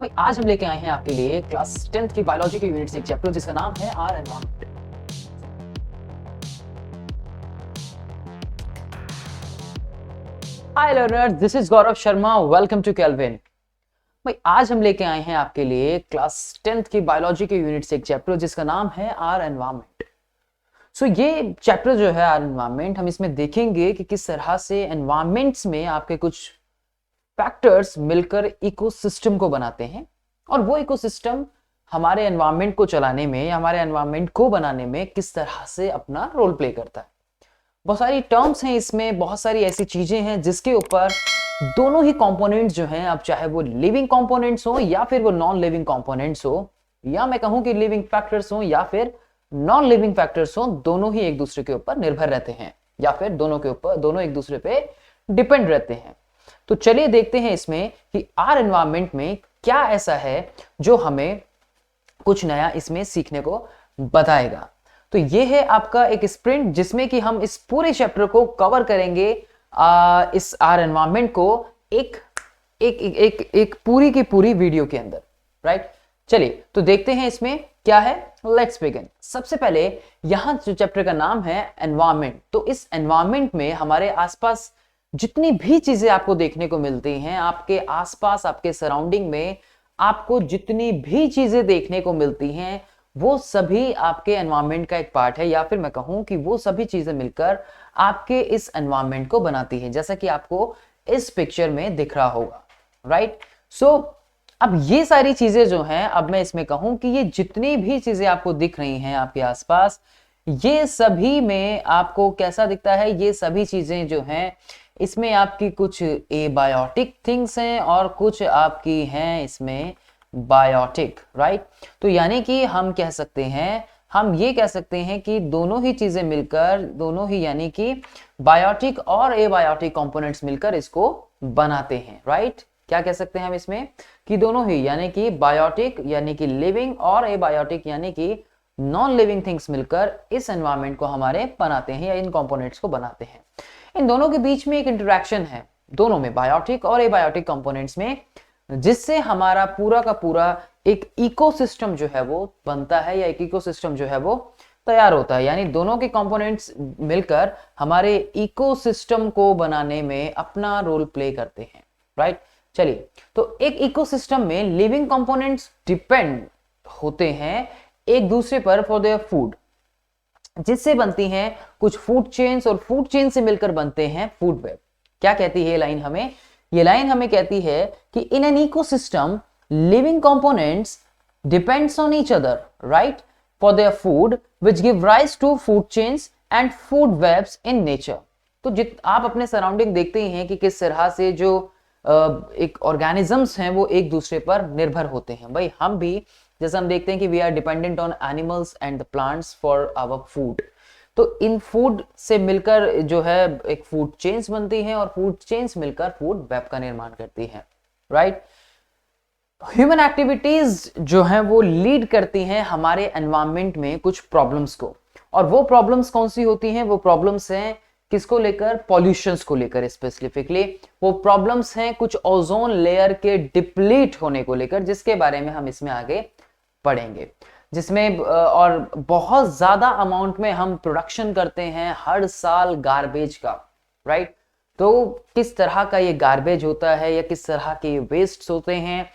भाई आज हम लेके आए हैं आपके लिए क्लास 10th की बायोलॉजी के यूनिट से एक चैप्टर जिसका नाम है our environment. Hi learners, this is Gaurav Sharma, welcome to Kelvin. भाई आज हम लेके आए हैं आपके लिए क्लास 10th की बायोलॉजी के यूनिट से एक चैप्टर जिसका नाम है आर एनवायरनमेंट। सो ये चैप्टर जो है आर एनवायरनमेंट, हम इसमें देखेंगे कि किस तरह से एनवायरनमेंट्स में आपके कुछ फैक्टर्स मिलकर इकोसिस्टम को बनाते हैं और वो इकोसिस्टम हमारे एनवायरनमेंट को चलाने में या हमारे एनवायरनमेंट को बनाने में किस तरह से अपना रोल प्ले करता है। बहुत सारी टर्म्स हैं इसमें, बहुत सारी ऐसी चीजें हैं जिसके ऊपर दोनों ही कंपोनेंट्स जो हैं, अब चाहे वो लिविंग कंपोनेंट्स हो या फिर वो नॉन लिविंग कंपोनेंट्स हो, या मैं कहूं कि लिविंग फैक्टर्स हो या फिर नॉन लिविंग फैक्टर्स हो, दोनों ही एक दूसरे के ऊपर निर्भर रहते हैं या फिर दोनों एक दूसरे पे डिपेंड रहते हैं। तो चलिए देखते हैं इसमें कि आर एनवायरनमेंट में क्या ऐसा है जो हमें कुछ नया इसमें सीखने को बताएगा। तो ये है आपका एक स्प्रिंट जिसमें कि हम इस पूरे चैप्टर को कवर करेंगे इस आर एनवायरनमेंट को एक एक एक एक, एक पूरी की पूरी वीडियो के अंदर, राइट। चलिए तो देखते हैं इसमें क्या है। Let's begin. सबसे पहले यहां जो चैप्टर का नाम है एनवायरनमेंट, तो इस एनवायरनमेंट में हमारे आसपास जितनी भी चीजें आपको देखने को मिलती हैं, आपके आसपास आपके सराउंडिंग में आपको जितनी भी चीजें देखने को मिलती हैं, वो सभी आपके एनवायरनमेंट का एक पार्ट है, या फिर मैं कहूं कि वो सभी चीजें मिलकर आपके इस एनवायरनमेंट को बनाती हैं, जैसा कि आपको इस पिक्चर में दिख रहा होगा, राइट। सो अब ये सारी चीजें जो हैं, अब मैं इसमें कहूं कि ये जितनी भी चीजें आपको दिख रही हैं आपके आसपास, ये सभी में आपको कैसा दिखता है, ये सभी चीजें जो हैं इसमें आपकी कुछ एबायोटिक थिंग्स हैं और कुछ आपकी हैं इसमें बायोटिक, राइट। तो यानी कि हम कह सकते हैं, हम ये कह सकते हैं कि दोनों ही चीजें मिलकर, दोनों ही यानी कि बायोटिक और एबायोटिक कंपोनेंट्स मिलकर इसको बनाते हैं, राइट। क्या कह सकते हैं हम इसमें कि दोनों ही यानी कि बायोटिक यानी कि लिविंग और एबायोटिक यानी कि नॉन लिविंग थिंग्स मिलकर इस एनवायरनमेंट को हमारे बनाते हैं या इन कंपोनेंट्स को बनाते हैं। इन दोनों के बीच में एक इंटरेक्शन है, दोनों में, बायोटिक और एबायोटिक कंपोनेंट्स में, जिससे हमारा पूरा का पूरा एक इकोसिस्टम जो है वो बनता है या एक इकोसिस्टम जो है वो तैयार होता है। यानी दोनों के कंपोनेंट्स मिलकर हमारे इकोसिस्टम को बनाने में अपना रोल प्ले करते हैं, राइट। चलिए तो एक इकोसिस्टम में लिविंग कंपोनेंट्स डिपेंड होते हैं एक दूसरे पर फॉर देयर फूड, जिससे बनती हैं कुछ फूड चेन्स और फूड चेन से मिलकर बनते हैं फूड वेब। क्या कहती है ये लाइन हमें? ये लाइन हमें कहती है कि in an ecosystem living components depends on each other, right, for their food which give rise to food chains and food webs in nature. तो आप अपने सराउंडिंग देखते ही हैं कि किस तरह से जो एक ऑर्गेनिजम्स हैं वो एक दूसरे पर निर्भर होते हैं। भाई हम भी, जैसे हम देखते हैं कि we are dependent on animals and the plants for our food, तो इन फूड से मिलकर जो है एक फूड चेन्स बनती हैं और फूड चेन्स मिलकर फूड वेब का निर्माण करती हैं, राइट। ह्यूमन एक्टिविटीज जो हैं वो लीड करती हैं हमारे एनवायरनमेंट में कुछ प्रॉब्लम्स को, और वो प्रॉब्लम्स कौन सी होती हैं? वो प्रॉब्लम्स हैं किसको लेकर? पॉल्यूशंस को लेकर स्पेसिफिकली। वो प्रॉब्लम्स हैं कुछ ओजोन लेयर के डिप्लीट होने को लेकर, जिसके बारे में हम इसमें आगे पढ़ेंगे, जिसमें और बहुत ज्यादा अमाउंट में हम प्रोडक्शन करते हैं हर साल गार्बेज का, राइट। तो किस तरह का ये गार्बेज होता है या किस तरह के वेस्ट होते हैं,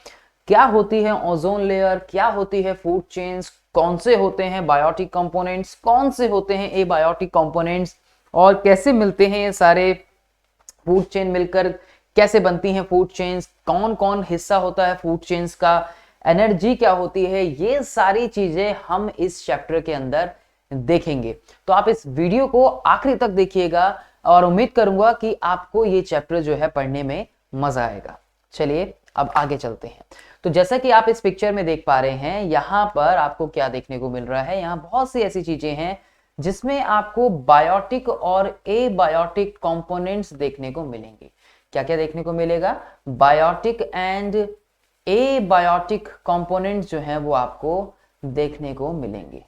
क्या होती है ओजोन लेयर, क्या होती है फूड चेन्स, कौन से होते हैं बायोटिक कंपोनेंट्स, कौन से होते हैं एबायोटिक कंपोनेंट्स, और कैसे मिलते हैं ये सारे फूड चेन मिलकर, कैसे बनती हैं फूड चेन्स, कौन कौन हिस्सा होता है फूड चेन्स का, एनर्जी क्या होती है, ये सारी चीजें हम इस चैप्टर के अंदर देखेंगे। तो आप इस वीडियो को आखिरी तक देखिएगा और उम्मीद करूंगा कि आपको ये चैप्टर जो है पढ़ने में मजा आएगा। चलिए अब आगे चलते हैं। तो जैसा कि आप इस पिक्चर में देख पा रहे हैं, यहां पर आपको क्या देखने को मिल रहा है? यहां बहुत सी ऐसी चीजें हैं जिसमें आपको बायोटिक और एबायोटिक कंपोनेंट्स देखने को मिलेंगे। क्या क्या देखने को मिलेगा? बायोटिक एंड एबायोटिक कंपोनेंट्स जो हैं वो आपको देखने को मिलेंगे,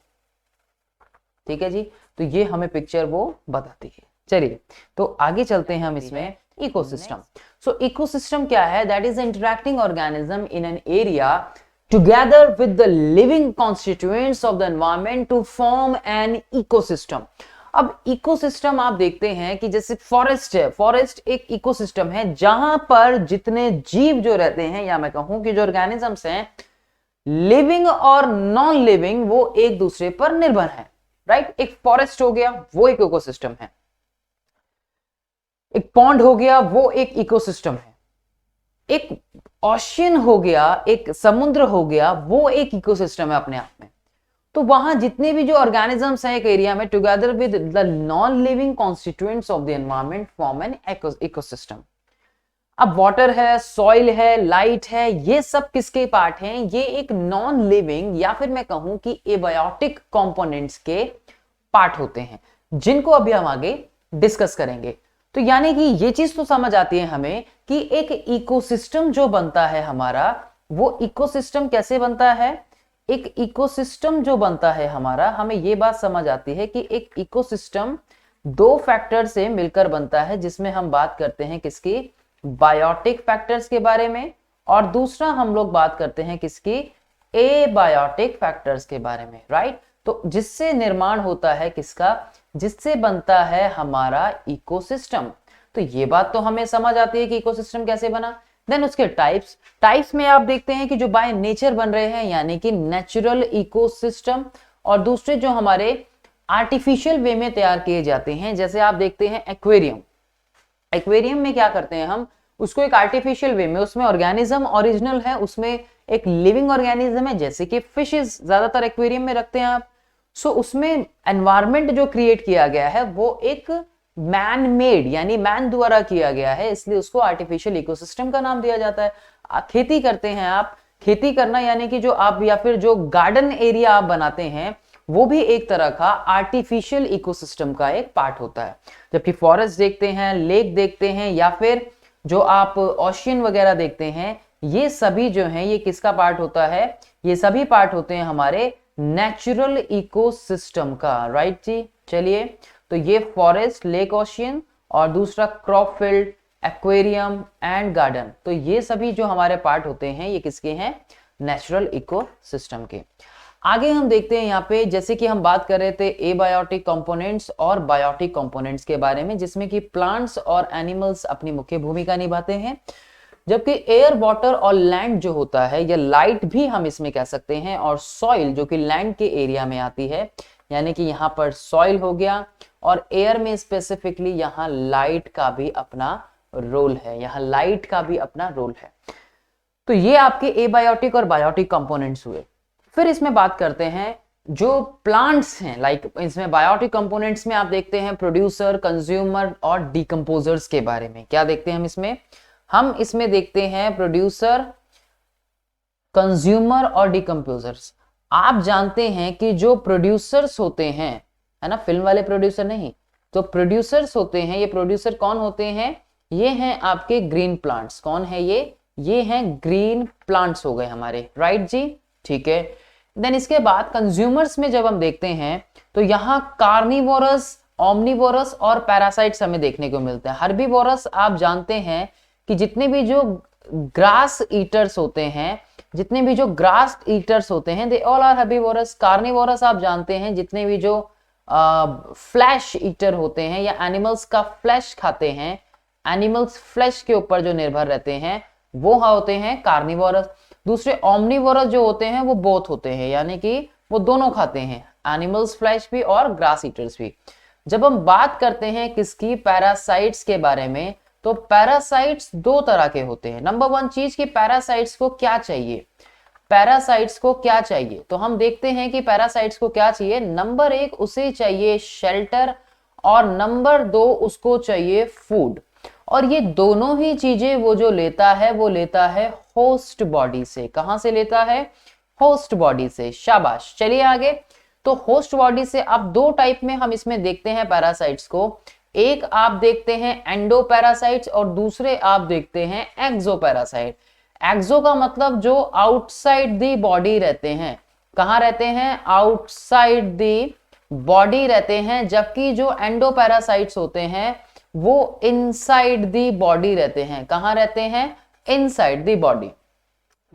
ठीक है जी। तो ये हमें पिक्चर वो बताती है। चलिए तो आगे चलते हैं हम इसमें इकोसिस्टम। सो इकोसिस्टम क्या है? That is interacting organism in an area together with the living constituents of the environment to form an ecosystem। अब इकोसिस्टम आप देखते हैं कि जैसे फॉरेस्ट है, फॉरेस्ट एक इकोसिस्टम है जहां पर जितने जीव जो रहते हैं, या मैं कहूं कि जो ऑर्गेनिजम्स हैं, लिविंग और नॉन लिविंग, वो एक दूसरे पर निर्भर है, राइट। एक फॉरेस्ट हो गया, वो एक इकोसिस्टम है। एक पॉन्ड हो गया, वो एक इकोसिस्टम है। एक ओशियन हो गया, एक समुद्र हो गया, वो एक इकोसिस्टम है अपने आप में। तो वहां जितने भी जो ऑर्गेनिजम्स हैं एक एरिया में, together with the non living constituents of the environment form an ecosystem. अब वाटर है, सॉइल है, लाइट है, ये सब किसके पार्ट हैं? ये एक नॉन लिविंग या फिर मैं कहूं कि एबायोटिक कंपोनेंट्स के पार्ट होते हैं, जिनको अभी हम आगे डिस्कस करेंगे। तो यानी कि ये चीज तो समझ आती है हमें कि एक इकोसिस्टम जो बनता है हमारा, वो इकोसिस्टम कैसे बनता है? एक इकोसिस्टम जो बनता है हमारा, हमें ये बात समझ आती है कि एक इकोसिस्टम दो फैक्टर से मिलकर बनता है, जिसमें हम बात करते हैं किसकी? बायोटिक फैक्टर्स के बारे में, और दूसरा हम लोग बात करते हैं किसकी? एबायोटिक फैक्टर्स के बारे में, राइट। तो जिससे निर्माण होता है किसका? जिससे बनता है हमारा इकोसिस्टम। तो ये बात तो हमें समझ आती है कि इकोसिस्टम कैसे बना। देन उसके टाइप्स में आप देखते हैं कि जो बाय नेचर बन रहे हैं, यानी कि नेचुरल इकोसिस्टम, और दूसरे जो हमारे आर्टिफिशियल वे में तैयार किए जाते हैं। जैसे आप देखते हैं एक्वेरियम, एक्वेरियम में क्या करते हैं हम? उसको एक आर्टिफिशियल वे में, उसमें ऑर्गेनिज्म ओरिजिनल है, उसमें एक लिविंग ऑर्गेनिज्म है, जैसे कि फिशेस ज्यादातर एक्वेरियम में रखते हैं आप। सो उसमें एनवायरनमेंट जो क्रिएट किया गया है वो एक मैन मेड, यानी मैन द्वारा किया गया है, इसलिए उसको आर्टिफिशियल इकोसिस्टम का नाम दिया जाता है। खेती करते हैं आप, खेती करना यानी कि जो आप या फिर जो गार्डन एरिया आप बनाते हैं, वो भी एक तरह का आर्टिफिशियल इकोसिस्टम का एक पार्ट होता है। जबकि फॉरेस्ट देखते हैं, लेक देखते हैं, या फिर जो आप ओशियन वगैरह देखते हैं, ये सभी जो हैं ये किसका पार्ट होता है? ये सभी पार्ट होते हैं हमारे नेचुरल इकोसिस्टम का, राइट जी। चलिए, तो ये फॉरेस्ट, लेक, ओशियन, और दूसरा crop field, aquarium and garden, तो ये सभी जो हमारे पार्ट होते हैं ये किसके हैं? नेचुरल इकोसिस्टम के। आगे हम देखते हैं यहाँ पे, जैसे कि हम बात कर रहे थे एबायोटिक कंपोनेंट्स और बायोटिक कंपोनेंट्स के बारे में, जिसमें कि प्लांट्स और एनिमल्स अपनी मुख्य भूमिका निभाते हैं, जबकि एयर, वाटर और लैंड जो होता है, या लाइट भी हम इसमें कह सकते हैं, और सॉइल जो कि लैंड के एरिया में आती है, यानी कि यहाँ पर सॉइल हो गया, और एयर में स्पेसिफिकली यहाँ लाइट का भी अपना रोल है, यहाँ लाइट का भी अपना रोल है। तो ये आपके एबायोटिक और बायोटिक कंपोनेंट्स हुए। फिर इसमें बात करते हैं जो प्लांट्स हैं, लाइक इसमें बायोटिक कंपोनेंट्स में आप देखते हैं प्रोड्यूसर, कंज्यूमर और डिकम्पोजर्स के बारे में। क्या देखते हैं हम इसमें देखते हैं प्रोड्यूसर, कंज्यूमर और डिकम्पोजर्स। आप जानते हैं कि जो प्रोड्यूसर्स होते हैं, है ना, फिल्म वाले प्रोड्यूसर नहीं, तो प्रोड्यूसर्स होते हैं, ये प्रोड्यूसर कौन होते हैं? ये हैं आपके ग्रीन प्लांट्स। कौन है ये हैं ग्रीन प्लांट्स हो गए हमारे, राइट जी, ठीक है। देन इसके बाद कंज्यूमर्स में जब हम देखते हैं तो यहाँ कार्निवोरस, ओमनिवोरस और पैरासाइट्स हमें देखने को मिलते हैं। हर्बीवोरस आप जानते हैं कि जितने भी जो ग्रास ईटर्स होते हैं, they all are herbivorous. Carnivorous आप जानते हैं जितने भी जो फ्लैश ईटर होते हैं या एनिमल्स का फ्लैश खाते हैं, एनिमल्स फ्लैश के ऊपर जो निर्भर रहते हैं, वो होते हैं कार्निवोरस। दूसरे ओमनिवोरस जो होते हैं वो बोथ होते हैं, यानी कि वो दोनों खाते हैं, एनिमल्स फ्लैश भी और ग्रास ईटर्स भी। जब हम बात करते हैं किसकी? पैरासाइट्स के बारे में, तो पैरासाइट्स दो तरह के होते हैं। नंबर वन चीज कि पैरासाइट्स को क्या चाहिए? तो हम देखते हैं कि पैरासाइट्स को क्या चाहिए। नंबर एक, उसे चाहिए शेल्टर, और नंबर दो, उसको चाहिए फूड। और ये दोनों ही चीजें वो जो लेता है होस्ट बॉडी से। कहां से लेता है? होस्ट बॉडी से। शाबाश। चलिए आगे। तो होस्ट बॉडी से अब दो टाइप में हम इसमें देखते हैं पैरासाइट्स को। एक आप देखते हैं एंडोपैरासाइट्स और दूसरे आप देखते हैं एक्सोपैरासाइट। एक्सो का मतलब जो आउटसाइड दी बॉडी रहते हैं। कहां रहते हैं? आउटसाइड दी बॉडी रहते हैं। जबकि जो एंडोपैरासाइट्स होते हैं वो इनसाइड दी बॉडी रहते हैं। कहां रहते हैं? Inside the body.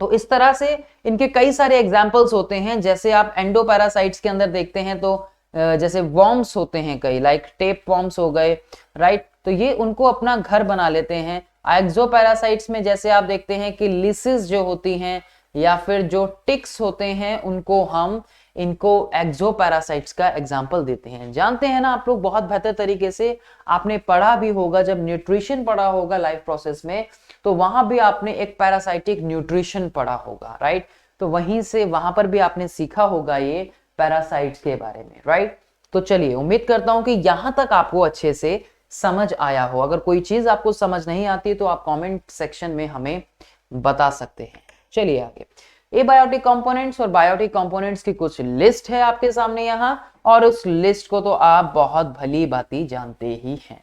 तो इस तरह से इनके कई सारे एग्जाम्पल्स होते हैं। जैसे आप एंडोपैरासाइट्स के अंदर देखते हैं तो जैसे वॉर्म्स होते हैं कई, लाइक टेप वॉर्म्स हो गए, राइट, तो ये उनको अपना घर बना लेते हैं। एक्सोपैरासाइट्स में जैसे आप देखते हैं कि लिसिस जो होती हैं या फिर जो टिक्स होते हैं उनको हम इनको एक्सोपैरासाइट्स का एग्जाम्पल देते हैं। जानते हैं ना आप लोग बहुत बेहतर तरीके से, आपने पढ़ा भी होगा जब न्यूट्रिशन पढ़ा होगा लाइफ प्रोसेस में, तो वहां भी आपने एक पैरासाइटिक न्यूट्रिशन पढ़ा होगा, राइट, तो वहीं से वहां पर भी आपने सीखा होगा ये पैरासाइट्स के बारे में, राइट। तो चलिए, उम्मीद करता हूं कि यहां तक आपको अच्छे से समझ आया हो। अगर कोई चीज आपको समझ नहीं आती तो आप कमेंट सेक्शन में हमें बता सकते हैं। चलिए आगे, एबायोटिक कंपोनेंट्स और बायोटिक कंपोनेंट्स की कुछ लिस्ट है आपके सामने यहाँ, और उस लिस्ट को तो आप बहुत भली भांति जानते ही हैं।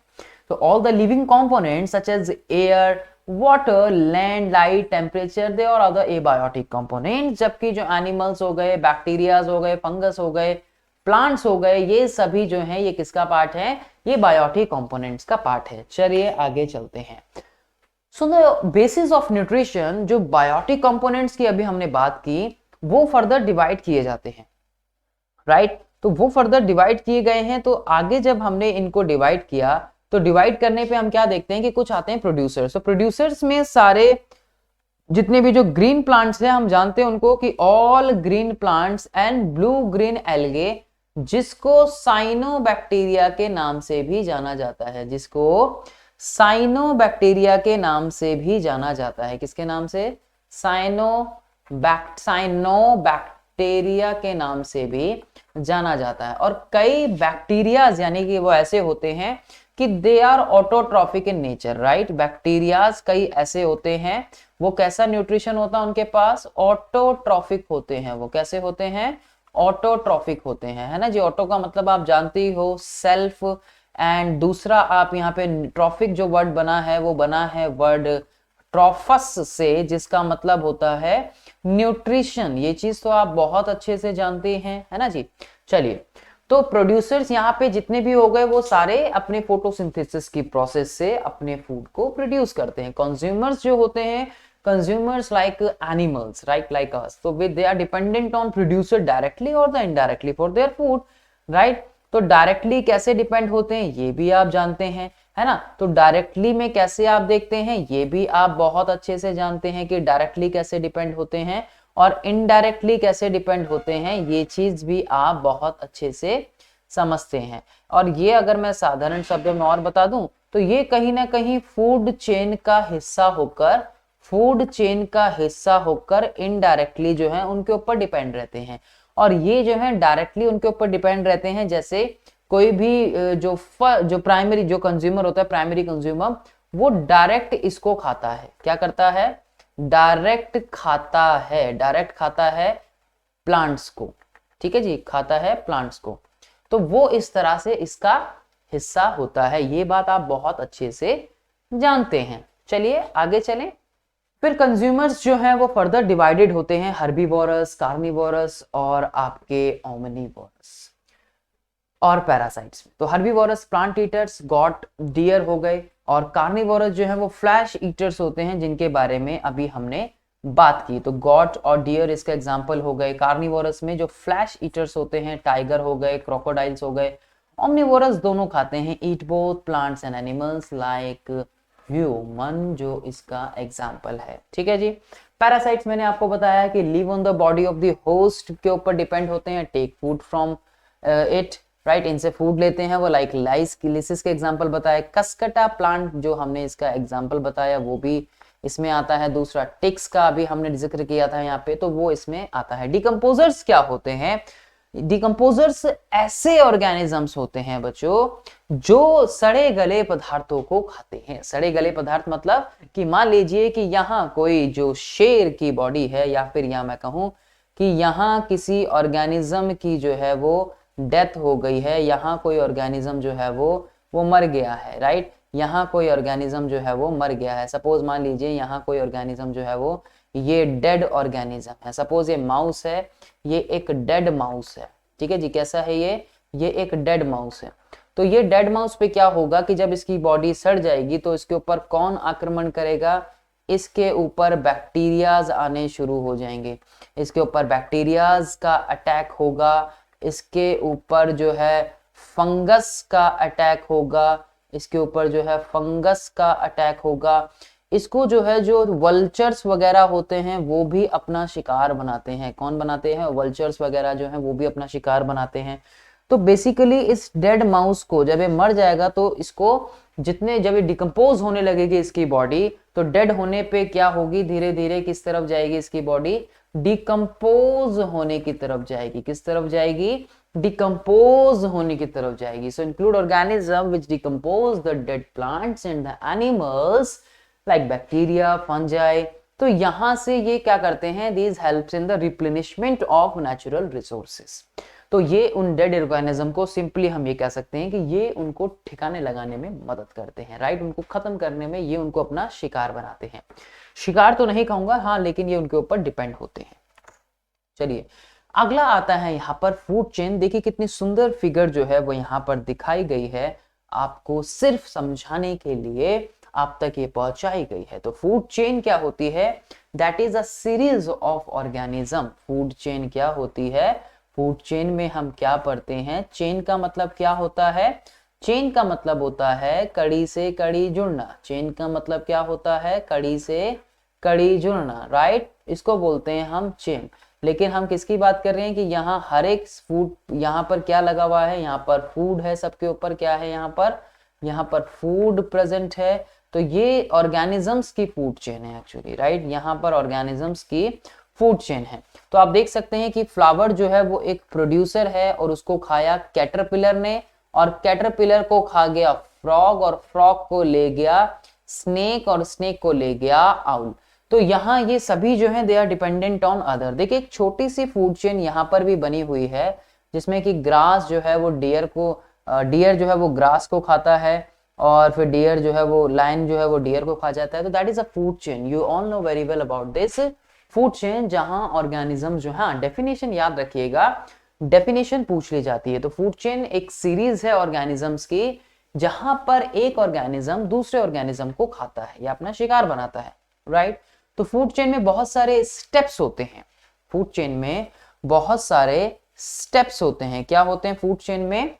तो all the living components such as air, water, land, light, temperature, they और अदर एबायोटिक कंपोनेंट्स। जबकि जो एनिमल्स हो गए, बैक्टीरियाज हो गए, फंगस हो गए, प्लांट्स हो गए, ये सभी जो हैं ये किसका पार्ट है? ये बायोटिक कंपोनेंट्स का पार्ट है। चलिए आगे चलते हैं। So the basis of nutrition, जो बायोटिक कंपोनेंट्स की अभी हमने बात की, वो फर्दर डिवाइड किए जाते हैं, राइट, तो वो फर्दर डिवाइड किए गए हैं। तो आगे जब हमने इनको डिवाइड किया तो डिवाइड करने पे हम क्या देखते हैं कि कुछ आते हैं प्रोड्यूसर्स। तो प्रोड्यूसर्स में सारे जितने भी जो ग्रीन प्लांट्स हैं हम जानते हैं उनको कि all green plants and blue green algae, जिसको साइनोबैक्टीरिया के नाम से भी जाना जाता है, जिसको साइनोबैक्टीरिया के नाम से भी जाना जाता है। किसके नाम से? साइनोबैक्टीरिया के नाम से भी जाना जाता है। और कई बैक्टीरियाज यानी कि वो ऐसे होते हैं कि they are autotrophic in nature, right. Bacterias कई ऐसे होते हैं, वो कैसा न्यूट्रिशन होता है उनके पास? ऑटोट्रॉफिक होते हैं। वो कैसे होते हैं? ऑटोट्रॉफिक होते हैं, है ना जी। ऑटो का मतलब आप जानते ही हो, सेल्फ, एंड दूसरा आप यहाँ पे ट्रॉफिक जो वर्ड बना है वो बना है वर्ड ट्रॉफस से, जिसका मतलब होता है न्यूट्रिशन। ये चीज तो आप बहुत अच्छे से जानते हैं, है ना जी। चलिए, तो प्रोड्यूसर्स यहाँ पे जितने भी हो गए वो सारे अपने फोटोसिंथेसिस की प्रोसेस से अपने फूड को प्रोड्यूस करते हैं। कंज्यूमर्स जो होते हैं, consumers like animals, right, like us, तो they are dependent on producer directly और the indirectly for their food, right. तो डायरेक्टली कैसे डिपेंड होते हैं ये भी आप जानते हैं, है ना। तो डायरेक्टली में कैसे आप देखते हैं ये भी आप बहुत अच्छे से जानते हैं कि डायरेक्टली कैसे डिपेंड होते हैं, और इनडायरेक्टली कैसे डिपेंड होते हैं, ये चीज भी आप बहुत अच्छे से समझते हैं। और ये अगर मैं साधारण शब्दों में और बता दूं तो ये कहीं ना कहीं फूड चेन का हिस्सा होकर इनडायरेक्टली जो है उनके ऊपर डिपेंड रहते हैं। और ये जो है डायरेक्टली उनके ऊपर डिपेंड रहते हैं। जैसे कोई भी जो प्राइमरी जो कंज्यूमर होता है, प्राइमरी कंज्यूमर, वो डायरेक्ट इसको खाता है। क्या करता है? डायरेक्ट खाता है प्लांट्स को, ठीक है जी, खाता है प्लांट्स को। तो वो इस तरह से इसका हिस्सा होता है। ये बात आप बहुत अच्छे से जानते हैं। चलिए आगे चलें। फिर कंज्यूमर्स जो हैं वो फर्दर डिवाइडेड होते हैं हर्बीवोरस, कार्निवोरस और आपके ओमनीवोरस और पैरासाइट्स में। तो herbivorous plant eaters, goat, deer हो गए, और कार्निवोरस जो है वो फ्लैश ईटर्स होते हैं जिनके बारे में अभी हमने बात की। तो गॉट और डियर इसका एग्जांपल हो गए। कार्निवोरस में जो फ्लैश ईटर्स होते हैं, टाइगर हो गए, क्रोकोडाइल्स हो गए। ओमनीवोरस दोनों खाते हैं, eat both plants and animals like human, जो इसका एग्जांपल है, ठीक है जी। पैरासाइट्स मैंने आपको बताया कि live on the body of the host के ऊपर डिपेंड होते हैं, take food from it, right, इनसे फूड लेते हैं वो, लाइक लाइस की लिसिस के एग्जांपल बताया। कसकटा प्लांट जो हमने इसका एग्जांपल बताया वो भी इसमें आता है। दूसरा टिक्स का अभी हमने जिक्र किया था यहाँ पे, तो वो इसमें आता है। डिकम्पोजर्स क्या होते हैं? डिकम्पोजर्स ऐसे ऑर्गेनिजम्स होते हैं बच्चों जो सड़े गले पदार्थों को खाते हैं। सड़े गले पदार्थ मतलब कि मान लीजिए कि यहाँ कोई जो शेर की बॉडी है, या फिर यहाँ मैं कहूँ कि यहाँ किसी ऑर्गेनिज्म की जो है वो डेथ हो गई है, यहाँ कोई ऑर्गेनिज्म जो है वो मर गया है, राइट, यहाँ कोई ऑर्गेनिज्म जो है वो मर गया है। सपोज मान लीजिए यहाँ कोई ऑर्गेनिज्म जो है वो ये डेड ऑर्गेनिज्म है। सपोज ये माउस है, ये एक डेड माउस है, ठीक है जी। कैसा है ये एक डेड माउस है। तो ये डेड माउस पे क्या होगा कि जब इसकी बॉडी सड़ जाएगी तो इसके ऊपर कौन आक्रमण करेगा, इसके ऊपर बैक्टीरियाज आने शुरू हो जाएंगे, इसके ऊपर बैक्टीरियाज का अटैक होगा, इसके ऊपर जो है फंगस का अटैक होगा, इसके ऊपर जो है फंगस का अटैक होगा। इसको जो है जो वल्चर्स वगैरह होते हैं वो भी अपना शिकार बनाते हैं। कौन बनाते हैं? वल्चर्स वगैरह जो है वो भी अपना शिकार बनाते हैं। तो बेसिकली इस डेड माउस को जब ये मर जाएगा तो इसको जितने जब ये डिकम्पोज होने लगेगी इसकी बॉडी, तो डेड होने पे क्या होगी, धीरे धीरे किस तरफ जाएगी इसकी बॉडी, डिकम्पोज होने की तरफ जाएगी। किस तरफ जाएगी? डिकम्पोज होने की तरफ जाएगी। So include organism which decompose the dead plants and the animals like bacteria, fungi. तो यहां से ये क्या करते हैं, these helps in the replenishment of natural resources. तो ये उन डेड ऑर्गेनिज्म को सिंपली हम ये कह सकते हैं कि ये उनको ठिकाने लगाने में मदद करते हैं, राइट। उनको खत्म करने में ये उनको अपना शिकार बनाते हैं। शिकार तो नहीं कहूंगा, हाँ, लेकिन ये उनके ऊपर डिपेंड होते हैं। चलिए अगला आता है यहाँ पर फूड चेन। देखिए कितनी सुंदर फिगर जो है वो यहाँ पर दिखाई गई है, आपको सिर्फ समझाने के लिए आप तक ये पहुंचाई गई है। तो फूड चेन क्या होती है? That is a series of organism. Food chain क्या होती है? फूड चेन में हम क्या पढ़ते हैं? चेन का मतलब क्या होता है? चेन का मतलब होता है कड़ी से कड़ी जुड़ना। चेन का मतलब क्या होता है? कड़ी से कड़ी जुड़ना, राइट। इसको बोलते हैं हम चेन। लेकिन हम किसकी बात कर रहे हैं कि यहाँ हर एक फूड, यहाँ पर क्या लगा हुआ है, यहाँ पर फूड है, सबके ऊपर क्या है, यहाँ पर फूड प्रेजेंट है। तो ये ऑर्गेनिजम्स की फूड चेन है एक्चुअली, राइट। यहाँ पर ऑर्गेनिजम्स की फूड चेन है। तो आप देख सकते हैं कि फ्लावर जो है वो एक प्रोड्यूसर है और उसको खाया कैटरपिलर ने, और कैटरपिलर को खा गया फ्रॉग, और फ्रॉग को ले गया स्नेक, और स्नेक को ले गया आउल। तो यहाँ ये सभी जो है they are dependent on other. देखिए एक छोटी सी फूड चेन यहाँ पर भी बनी हुई है, जिसमें कि ग्रास जो है वो डियर जो है वो ग्रास को खाता है, और फिर डियर जो है वो लायन जो है वो डियर को खा जाता है। तो that is a food chain. You all know very well about this food chain, जहां ऑर्गेनिज्म जो है, डेफिनेशन याद रखिएगा, डेफिनेशन पूछ ली जाती है। तो फूड चेन एक सीरीज है ऑर्गेनिजम्स की, जहां पर एक ऑर्गेनिज्म दूसरे ऑर्गेनिज्म को खाता है या अपना शिकार बनाता है, राइट। तो फूड चेन में बहुत सारे स्टेप्स होते हैं। फूड चेन में बहुत सारे स्टेप्स होते हैं। क्या होते हैं फूड चेन में?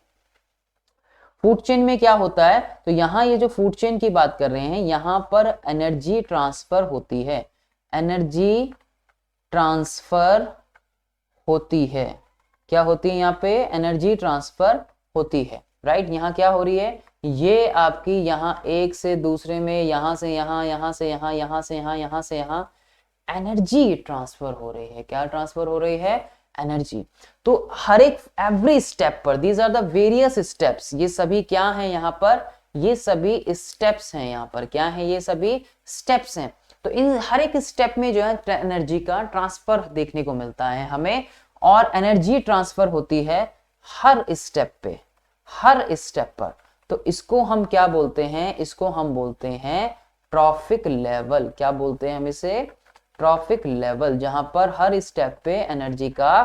फूड चेन में क्या होता है? तो यहाँ ये जो फूड चेन की बात कर रहे हैं, यहाँ पर एनर्जी ट्रांसफर होती है। एनर्जी ट्रांसफर होती है। क्या होती है यहाँ पे? एनर्जी ट्रांसफर होती है, राइट। यहाँ क्या हो रही है? ये आपकी यहाँ एक से दूसरे में, यहाँ से यहाँ, यहाँ से यहाँ, यहाँ से यहाँ, यहाँ से यहाँ एनर्जी ट्रांसफर हो रही है। क्या ट्रांसफर हो रही है? एनर्जी। तो हर एक एवरी स्टेप पर, these are the various steps. ये सभी क्या हैं यहाँ पर? ये सभी स्टेप्स हैं यहाँ पर। क्या है? ये सभी स्टेप्स हैं। तो इन हर एक स्टेप में जो है एनर्जी का ट्रांसफर देखने को मिलता है हमें, और एनर्जी ट्रांसफर होती है हर स्टेप पे, हर स्टेप पर। तो इसको हम क्या बोलते हैं? इसको हम बोलते हैं ट्रॉफिक लेवल। क्या बोलते हैं हम इसे? ट्रॉफिक लेवल, जहां पर हर स्टेप पे एनर्जी का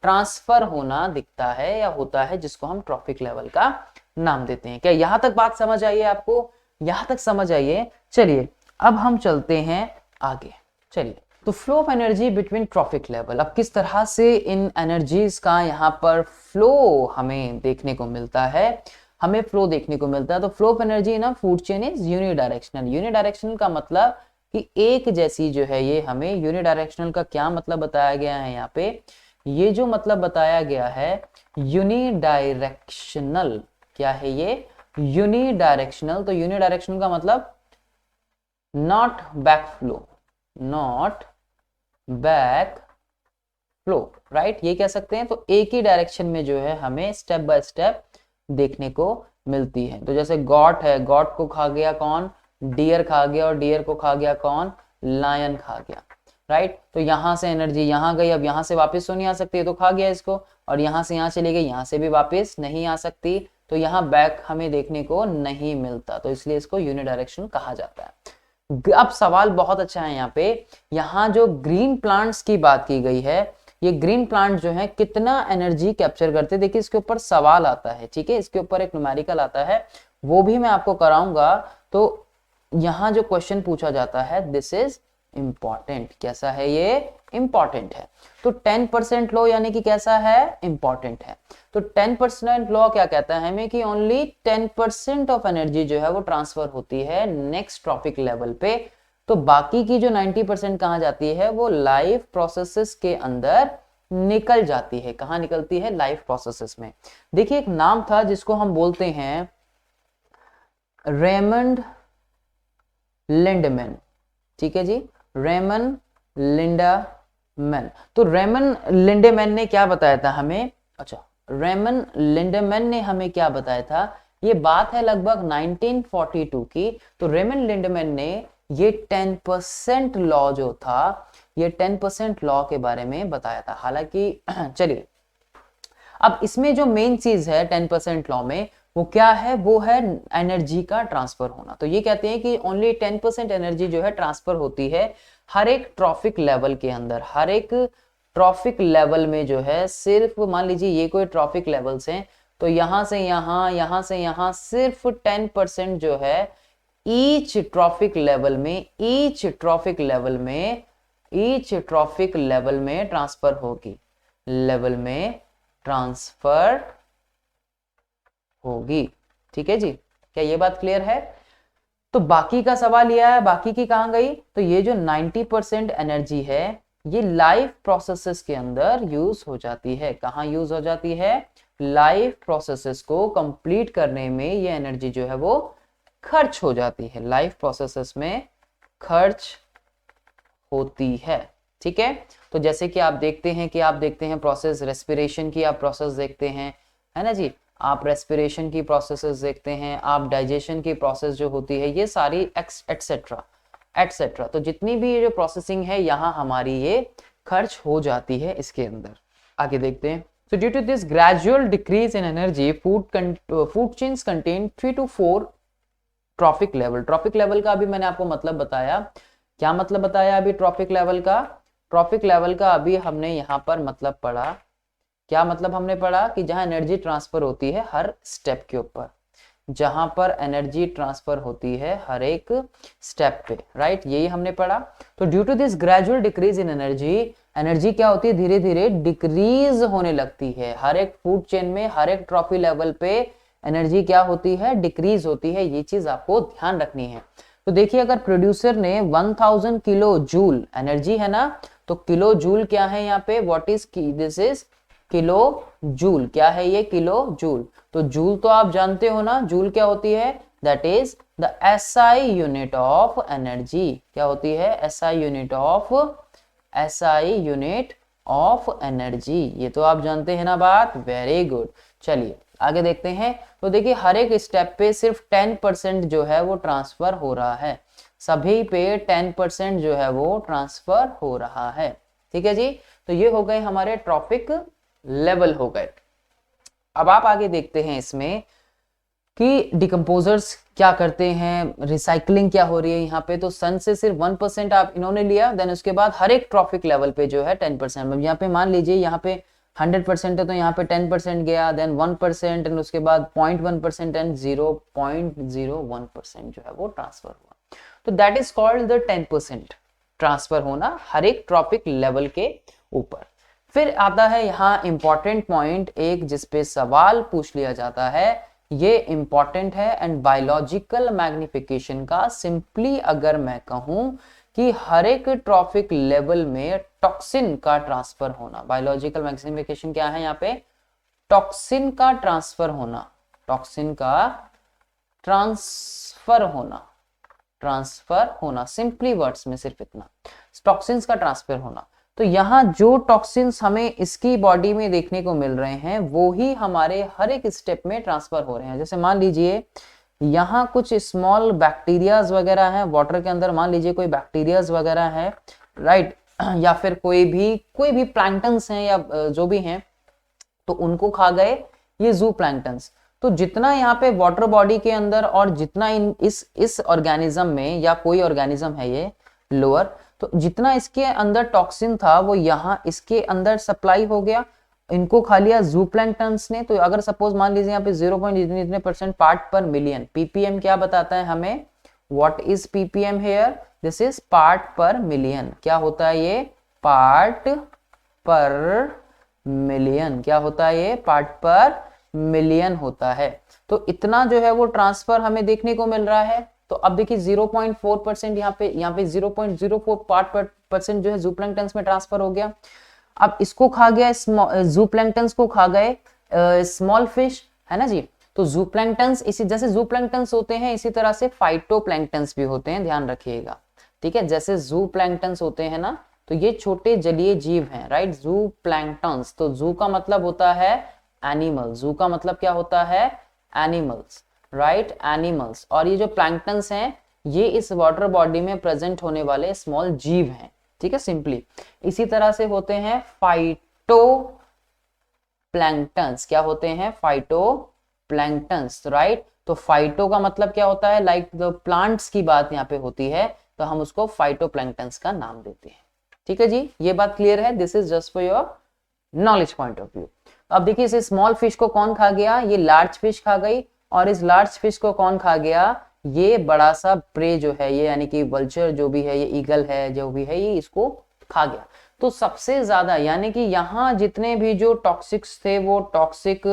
ट्रांसफर होना दिखता है या होता है, जिसको हम ट्रॉफिक लेवल का नाम देते हैं। क्या यहां तक बात समझ आई है आपको? यहां तक समझ आइए। चलिए अब हम चलते हैं आगे। चलिए, तो flow of energy between trophic level. अब किस तरह से इन एनर्जीज का यहाँ पर फ्लो हमें देखने को मिलता है, हमें फ्लो देखने को मिलता है। तो फ्लो ऑफ एनर्जी ना food chain is unidirectional. Unidirectional का मतलब कि एक जैसी जो है, ये हमें यूनिडायरेक्शनल का क्या मतलब बताया गया है यहाँ पे? ये जो मतलब बताया गया है यूनिडायरेक्शनल, क्या है ये? यूनिडायरेक्शनल। तो यूनिडायरेक्शनल का मतलब not back flow, not back flow, right. ये कह सकते हैं। तो एक ही डायरेक्शन में जो है हमें स्टेप बाय स्टेप देखने को मिलती है। तो जैसे गॉट है, गॉट को खा गया कौन? डियर खा गया, और डियर को खा गया कौन? लायन खा गया, राइट। तो यहां से एनर्जी यहाँ गई, अब यहाँ से वापस तो नहीं आ सकती, तो खा गया इसको, और यहाँ से यहाँ चली गई, यहाँ से भी वापस नहीं आ सकती, तो यहाँ बैक हमें देखने को नहीं मिलता। तो इसलिए इसको यूनिडायरेक्शनल कहा जाता है। अब सवाल बहुत अच्छा है यहाँ पे। यहाँ जो ग्रीन प्लांट्स की बात की गई है, ये ग्रीन प्लांट जो है कितना एनर्जी कैप्चर करते हैं। देखिए इसके ऊपर सवाल आता है, ठीक है, इसके ऊपर एक न्यूमेरिकल आता है, वो भी मैं आपको कराऊंगा। तो यहां जो क्वेश्चन पूछा जाता है दिस इज इंपॉर्टेंट। कैसा है ये? इंपॉर्टेंट है। तो 10% लॉ यानी कि कैसा है? इंपॉर्टेंट है। तो 10% लॉ क्या कहता है हमें कि ओनली 10% ऑफ एनर्जी जो है वो ट्रांसफर होती है नेक्स्ट ट्रॉपिक लेवल पे। तो बाकी की जो 90% कहां जाती है वो लाइफ प्रोसेसेस के अंदर निकल जाती है। कहां निकलती है? लाइफ प्रोसेसेस में। देखिए एक नाम था जिसको हम बोलते हैं रेमंड लिंडमैन, ठीक है जी, रेमन लिंडामैन। तो रेमन लिंडेमैन ने क्या बताया था हमें? अच्छा, रेमन लिंडेमैन ने हमें क्या बताया था? ये बात है लगभग 1942 की। तो रेमन लिंडेमैन ने ये 10% लॉ जो था, ये 10% लॉ के बारे में बताया था। हालांकि चलिए अब इसमें जो मेन चीज है 10% लॉ में वो क्या है? वो है एनर्जी का ट्रांसफर होना। तो ये कहते हैं कि ओनली 10% एनर्जी जो है ट्रांसफर होती है हर एक ट्रॉफिक लेवल के अंदर। हर एक ट्रॉफिक लेवल में जो है सिर्फ मान लीजिए ये कोई ट्रॉफिक लेवल्स हैं, तो यहां से यहां से यहां सिर्फ 10% जो है ईच ट्रॉफिक लेवल में, ईच ट्रॉफिक लेवल में, ईच ट्रॉफिक लेवल में ट्रांसफर होगी, लेवल में ट्रांसफर होगी। ठीक है जी, क्या ये बात क्लियर है? तो बाकी का सवाल यह है, बाकी की कहां गई? तो ये जो 90% एनर्जी है ये लाइफ प्रोसेसेस के अंदर यूज हो जाती है। कहां यूज हो जाती है? लाइफ प्रोसेसेस को कंप्लीट करने में ये एनर्जी जो है वो खर्च हो जाती है, लाइफ प्रोसेसेस में खर्च होती है। ठीक है, तो जैसे कि आप देखते हैं प्रोसेस रेस्पिरेशन की, आप प्रोसेस देखते हैं, है ना जी, आप रेस्पिरेशन की प्रोसेसेस देखते हैं, आप डाइजेशन की प्रोसेस जो होती है, ये सारी एक्सेट्रा एक्सेट्रा। तो जितनी भी जो प्रोसेसिंग है यहाँ हमारी ये खर्च हो जाती है इसके अंदर। आगे देखते हैं। So due to this gradual decrease in energy, food chains contain 3 to 4 trophic level. Trophic level का अभी मैंने आपको मतलब बताया। क्या मतलब बताया अभी ट्रॉफिक लेवल का? ट्रॉफिक लेवल का अभी हमने यहाँ पर मतलब पढ़ा। क्या मतलब हमने पढ़ा? कि जहां एनर्जी ट्रांसफर होती है हर स्टेप के ऊपर, जहां पर एनर्जी ट्रांसफर होती है हर एक स्टेप पे, राइट, यही हमने पढ़ा। तो due to this gradual decrease in energy, energy क्या होती है? धीरे धीरे डिक्रीज होने लगती है। हर एक फूड चेन में, हर एक ट्रॉफी लेवल पे एनर्जी क्या होती है? डिक्रीज होती है। ये चीज आपको ध्यान रखनी है। तो देखिए अगर प्रोड्यूसर ने 1000 किलो जूल एनर्जी है ना, तो किलो जूल क्या है यहाँ पे? What is this is kilo joule. क्या है ये? Kilo joule. तो जूल तो आप जानते हो ना, जूल क्या होती है? That is the SI unit of energy. क्या होती है? SI unit of energy. ये तो आप जानते हैं ना बात। Very good. चलिए आगे देखते हैं। तो देखिए हर एक स्टेप पे सिर्फ 10% जो है वो ट्रांसफर हो रहा है। सभी पे 10% जो है वो ट्रांसफर हो रहा है। ठीक है जी, तो ये हो गए हमारे ट्रॉफिक लेवल हो गए। अब आप आगे देखते हैं इसमें कि डिकम्पोजर्स क्या करते हैं, रिसाइकलिंग क्या हो रही है यहाँ पे। तो सन से सिर्फ 1% आप इन्होंने लिया, देन उसके बाद हर एक ट्रॉफिक लेवल पे जो है 10%। यहाँ पे मान लीजिए यहाँ पे 100% है तो यहाँ पे 10% गया, देन 1% एंड उसके बाद 0.1% एंड 0.01% जो है वो ट्रांसफर हुआ। तो that is called the 10% transfer होना हर एक ट्रॉफिक लेवल के ऊपर। फिर आता है यहाँ इंपॉर्टेंट पॉइंट एक, जिसपे सवाल पूछ लिया जाता है। ये इंपॉर्टेंट है एंड बायोलॉजिकल मैग्निफिकेशन का। सिंपली अगर मैं कहूं कि हर एक ट्रॉफिक लेवल में टॉक्सिन का ट्रांसफर होना। बायोलॉजिकल मैग्निफिकेशन क्या है यहाँ पे? टॉक्सिन का ट्रांसफर होना, टॉक्सिन का ट्रांसफर होना, सिंपली वर्ड्स में सिर्फ इतना, टॉक्सिन्स का ट्रांसफर होना। तो यहाँ जो टॉक्सिन्स हमें इसकी बॉडी में देखने को मिल रहे हैं वो ही हमारे हर एक स्टेप में ट्रांसफर हो रहे हैं। जैसे मान लीजिए यहाँ कुछ स्मॉल बैक्टीरियाज वगैरह हैं वाटर के अंदर, मान लीजिए कोई बैक्टीरियाज वगैरह है, राइट, या फिर कोई भी प्लैंक्टन्स हैं या जो भी हैं, तो उनको खा गए ये जू प्लैंक्टन्स। तो जितना यहाँ पे वाटर बॉडी के अंदर और जितना इस ऑर्गेनिज्म में, या कोई ऑर्गेनिज्म है ये लोअर, तो जितना इसके अंदर टॉक्सिन था वो यहाँ इसके अंदर सप्लाई हो गया, इनको खा लिया जूप्लैंक्टन्स ने। तो अगर सपोज मान लीजिए यहाँ पे 0.इतने पार्ट पर मिलियन, पीपीएम क्या बताता है हमें, what is PPM here, this is part per million. क्या होता है ये, पार्ट पर मिलियन। क्या होता है ये, पार्ट पर मिलियन होता है। तो इतना जो है वो ट्रांसफर हमें देखने को मिल रहा है। तो अब देखिए 0.4% यहाँ पे 0.04 पार्ट परसेंट जो है जूप्लैंक्टन्स में ट्रांसफर हो गया। अब इसको खा गया, जूप्लैंक्टन्स को खा गए स्मॉल फिश, है ना जी। तो जूप्लैंक्टन्स इसी जैसे जूप्लैंक्टन्स होते हैं इसी तरह से फाइटोप्लैंक्टन्स भी होते हैं, ध्यान रखिएगा, ठीक है। जैसे जूप्लैंक्टन्स होते हैं ना, तो ये छोटे जलीय जीव हैं, राइट, जूप्लैंक्टन्स। तो जू का मतलब होता है एनिमल, जू का मतलब क्या होता है, एनिमल्स, राइट, एनिमल्स। और ये जो प्लैंक्टन्स हैं ये इस वाटर बॉडी में प्रेजेंट होने वाले स्मॉल जीव हैं, ठीक है, सिंपली। इसी तरह से होते हैं फाइटो प्लैंक्टन्स। क्या होते हैं, फाइटो प्लैंक्टन्स, राइट। तो फाइटो का मतलब क्या होता है, लाइक प्लांट्स की बात यहाँ पे होती है, तो हम उसको फाइटो प्लैंक्टन्स का नाम देते हैं, ठीक है जी। ये बात क्लियर है, this is just for your knowledge point of view. अब देखिए इस स्मॉल फिश को कौन खा गया, ये लार्ज फिश खा गई, और इस लार्ज फिश को कौन खा गया, ये बड़ा सा प्रे जो है ये, यानी कि वल्चर जो भी है, ये ईगल है जो भी है, ये इसको खा गया। तो सबसे ज्यादा यानी कि यहाँ जितने भी जो टॉक्सिक्स थे वो टॉक्सिक